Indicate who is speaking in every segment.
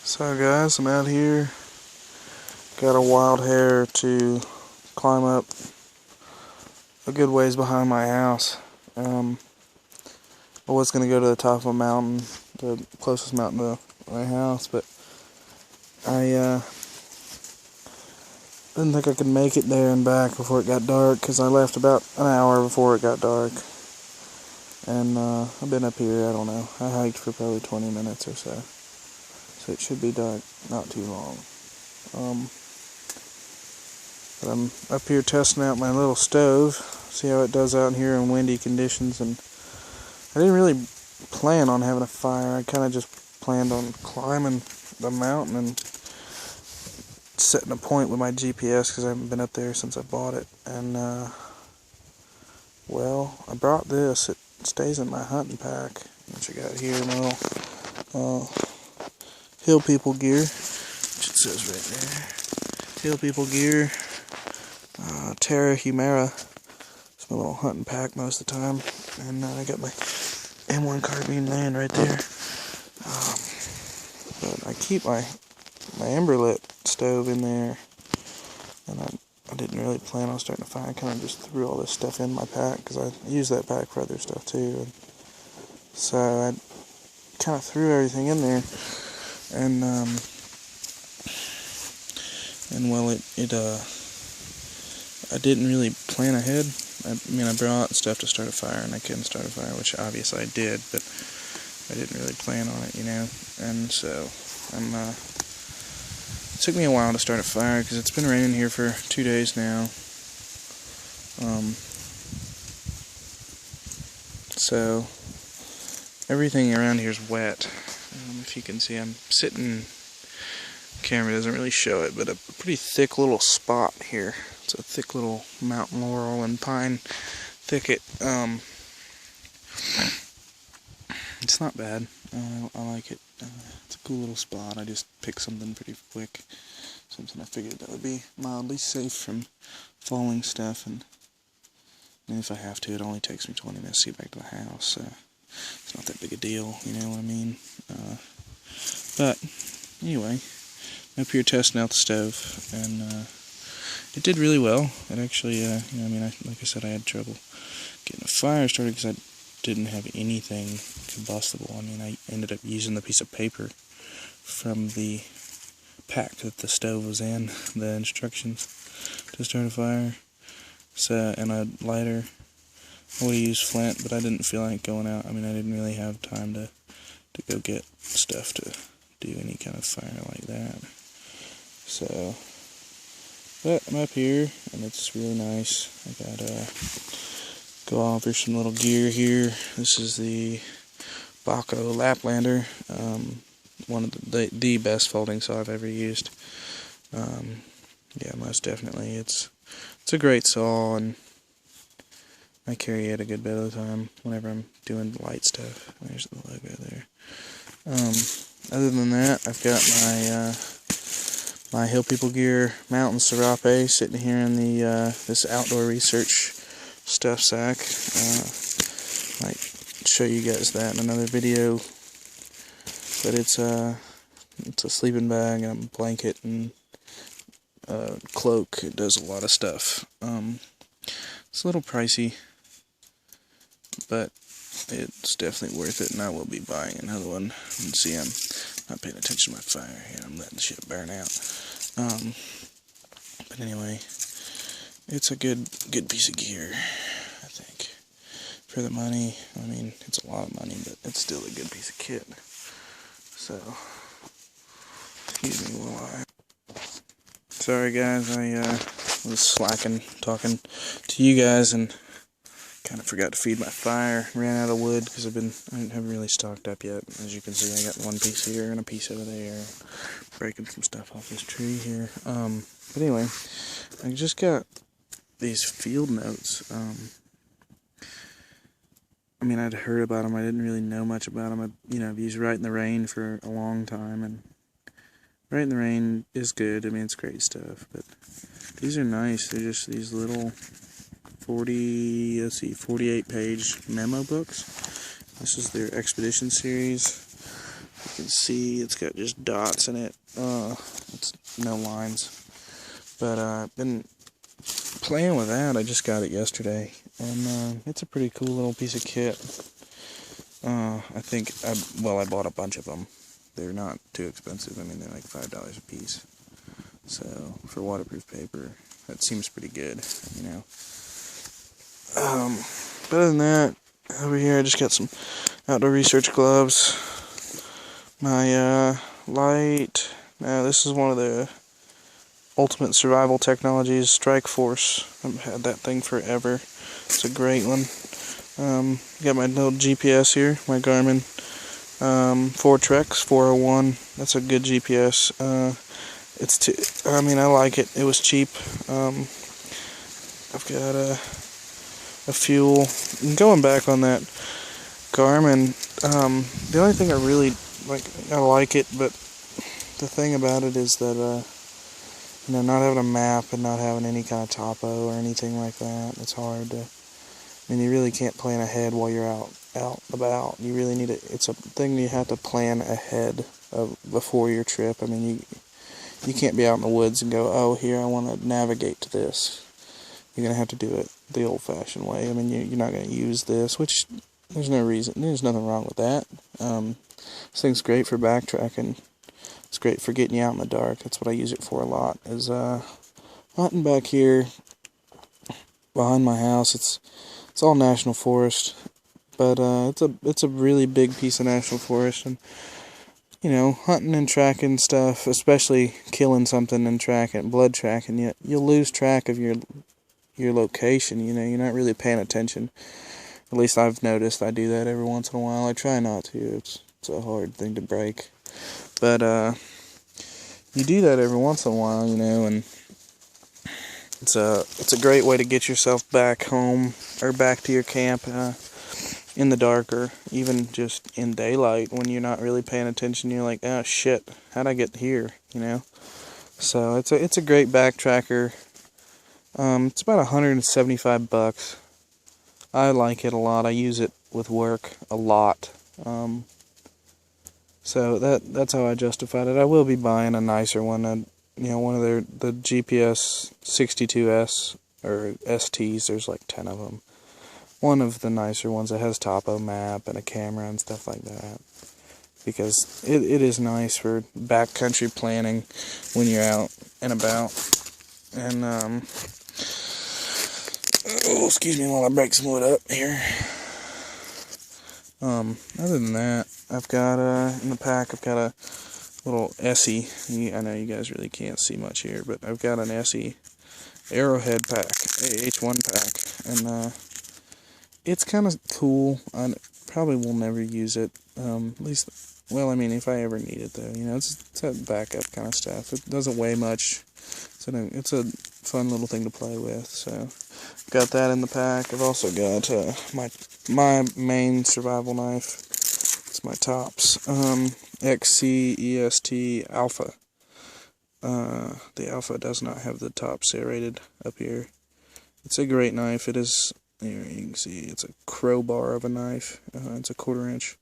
Speaker 1: So guys, I'm out here, got a wild hare to climb up a good ways behind my house. I was going to go to the top of a mountain, the closest mountain to my house, but I didn't think I could make it there and back before it got dark, because I left about an hour before it got dark. And I've been up here, I don't know, I hiked for probably 20 minutes or so. So it should be dark not too long. But I'm up here testing out my little stove, see how it does out here in windy conditions. And I didn't really plan on having a fire. I kind of just planned on climbing the mountain and setting a point with my GPS, because I haven't been up there since I bought it. And well, I brought this. It stays in my hunting pack, which I got here, my little Hill People gear, which it says right there. Hill People gear, Terra Humera. It's my little hunting pack most of the time. And I got my M1 carbine laying right there. But I keep my Emberlit stove in there, and I didn't really plan on starting a fire. I kind of just threw all this stuff in my pack, because I use that pack for other stuff too. And so I kind of threw everything in there, and well, I didn't really plan ahead. I mean, I brought stuff to start a fire, and I couldn't start a fire, which obviously I did, but I didn't really plan on it, you know. And so it took me a while to start a fire, because it's been raining here for 2 days now. So everything around here is wet. If you can see, I'm sitting, camera doesn't really show it, but a pretty thick little spot here. It's a thick little mountain laurel and pine thicket. It's not bad. I like it. It's a cool little spot. I just picked something pretty quick. Something I figured that would be mildly safe from falling stuff. And if I have to, it only takes me 20 minutes to get back to the house. So it's not that big a deal, you know what I mean? But anyway, I'm up here testing out the stove, and it did really well. It actually, you know, I mean, like I said, I had trouble getting a fire started because I didn't have anything combustible. I mean, I ended up using the piece of paper from the pack that the stove was in, the instructions to start a fire. So, and a lighter. I would have used flint, but I didn't feel like going out. I mean, I didn't really have time to go get stuff to do any kind of fire like that. So, but I'm up here, and it's really nice. I got go over some little gear here. This is the Baco Laplander, one of the best folding saw I've ever used. Yeah, most definitely. It's a great saw, and I carry it a good bit of the time whenever I'm doing light stuff. There's the logo there. Other than that, I've got my Hill People gear mountain serape sitting here in the this outdoor research stuff sack. Might show you guys that in another video. But it's a sleeping bag and a blanket and cloak. It does a lot of stuff. It's a little pricey, but it's definitely worth it, and I will be buying another one. And see, I'm not paying attention to my fire here. I'm letting the shit burn out. But anyway, it's a good piece of gear, I think. For the money, I mean, it's a lot of money, but it's still a good piece of kit. So, excuse me while sorry guys, I was slacking talking to you guys and kind of forgot to feed my fire. Ran out of wood because I haven't really stocked up yet. As you can see, I got one piece here and a piece over there. Breaking some stuff off this tree here. But anyway, I just got these field notes. I mean, I'd heard about them. I didn't really know much about them. I've used Right in the Rain for a long time, and Right in the Rain is good. I mean, it's great stuff, but these are nice. They're just these little 48-page memo books. This is their Expedition series. You can see, it's got just dots in it. It's no lines. But I've been playing with that. I just got it yesterday, and it's a pretty cool little piece of kit. I think I bought a bunch of them. They're not too expensive. I mean, they're like $5 a piece. So for waterproof paper, that seems pretty good, you know. But other than that, over here I just got some outdoor research gloves. My light. Now this is one of the ultimate survival technologies, Strike Force. I've had that thing forever. It's a great one. Got my little GPS here, my Garmin Fortrex 401. That's a good GPS. I like it. It was cheap. I've got a fuel. And going back on that Garmin, the only thing I really I like it, but the thing about it is that not having a map and not having any kind of topo or anything like that, it's hard to. I mean, you really can't plan ahead while you're out about. You really need it's a thing you have to plan ahead of before your trip. I mean, you can't be out in the woods and go, oh, here I want to navigate to this. You're gonna have to do it the old-fashioned way. I mean, you're not gonna use this, which there's no reason. There's nothing wrong with that. This thing's great for backtracking. It's great for getting you out in the dark. That's what I use it for a lot. Is hunting back here behind my house. It's all national forest, but it's a really big piece of national forest, and hunting and tracking stuff, especially killing something and blood tracking, you'll lose track of your location. You're not really paying attention. At least I've noticed I do that every once in a while. I try not to. It's a hard thing to break, but you do that every once in a while, and it's a great way to get yourself back home or back to your camp in the dark, or even just in daylight when you're not really paying attention. You're like, oh shit, how'd I get here? So it's a great backtracker. It's about $175. I like it a lot. I use it with work a lot. So that's how I justified it. I will be buying a nicer one. One of the GPS 62S or STs. There's like 10 of them. One of the nicer ones that has topo map and a camera and stuff like that. Because it is nice for backcountry planning when you're out and about. And excuse me while I break some wood up here. Other than that, I've got in the pack I've got a little Essie. I know you guys really can't see much here, but I've got an Essie Arrowhead pack, AH1 pack, and it's kind of cool. I probably will never use it. At least, well, I mean, if I ever need it, though, it's that backup kind of stuff. It doesn't weigh much. It's a fun little thing to play with. So, got that in the pack. I've also got my main survival knife. It's my Tops XC-EST Alpha. The Alpha does not have the top serrated up here. It's a great knife. It is. Here you can see it's a crowbar of a knife. It's a 1/4 inch.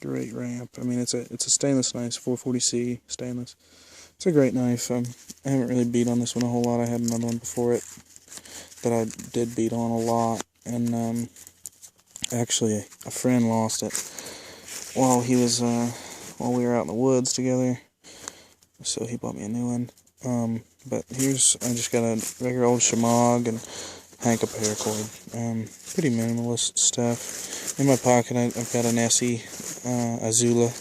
Speaker 1: Great ramp. I mean, it's a stainless knife, 440C stainless. It's a great knife. I haven't really beat on this one a whole lot. I had another one before it that I did beat on a lot, and actually a friend lost it while we were out in the woods together. So he bought me a new one. But I just got a regular old Shemagh and Hank paracord. Pretty minimalist stuff. In my pocket, I've got an Essie Azula.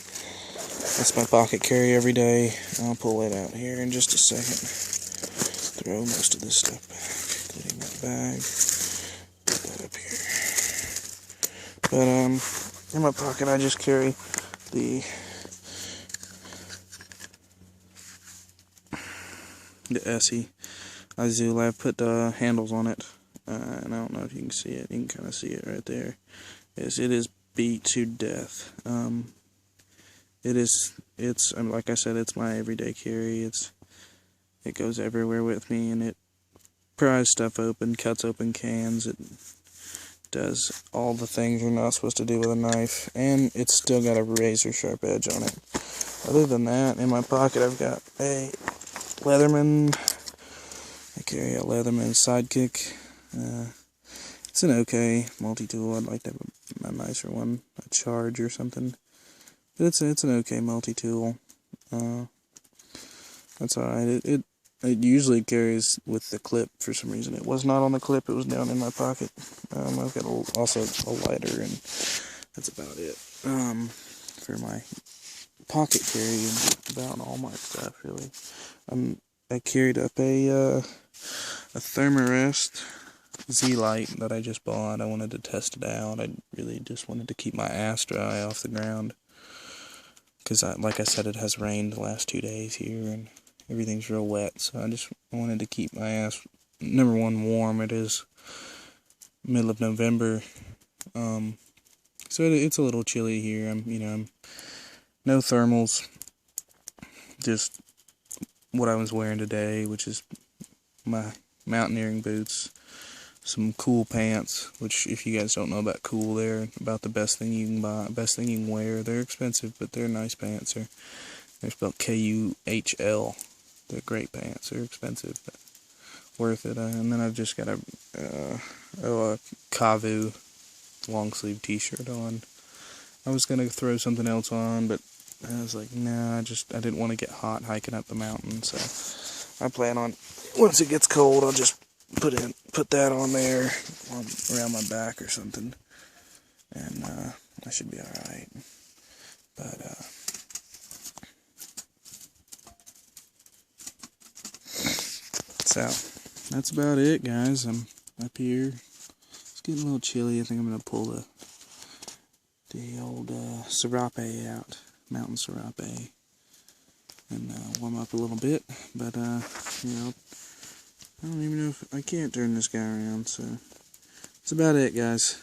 Speaker 1: That's my pocket carry every day. I'll pull it out here in just a second. Throw most of this stuff back, including that bag. Put that up here. But in my pocket, I just carry the Essie Azula. I put handles on it, and I don't know if you can see it. You can kind of see it right there. It is beat to death. Like I said, it's my everyday carry. It goes everywhere with me, and it pries stuff open, cuts open cans. It does all the things you're not supposed to do with a knife, and it's still got a razor sharp edge on it. Other than that, in my pocket I've got a Leatherman. I carry a Leatherman Sidekick. It's an okay multi-tool. I'd like to have a nicer one, a Charge or something. But it's an okay multi-tool. That's alright. It usually carries with the clip for some reason. It was not on the clip, it was down in my pocket. I've got also a lighter, and that's about it. For my pocket carry, about all my stuff, really. I carried up a Thermarest Z-Light that I just bought. I wanted to test it out. I really just wanted to keep my ass dry off the ground. Because, like I said, it has rained the last 2 days here, and everything's real wet. So I just wanted to keep my ass, number one, warm. It is middle of November. So it's a little chilly here. I'm no thermals. Just what I was wearing today, which is my mountaineering boots, some cool pants, which if you guys don't know about cool, they're about the best thing you can buy, best thing you can wear. They're expensive, but they're nice pants. They're spelled K-U-H-L. They're great pants. They're expensive, but worth it. And then I've just got a Kavu long sleeve t-shirt on. I was gonna throw something else on, but I was like, nah, I didn't want to get hot hiking up the mountain, so I plan on, once it gets cold, I'll just put that on there around my back or something, and I should be alright. But so that's about it, guys. I'm up here. It's getting a little chilly. I think I'm gonna pull the old serape out, mountain serape, and warm up a little bit. But I don't even know if I can't turn this guy around. So that's about it, guys.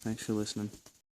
Speaker 1: Thanks for listening.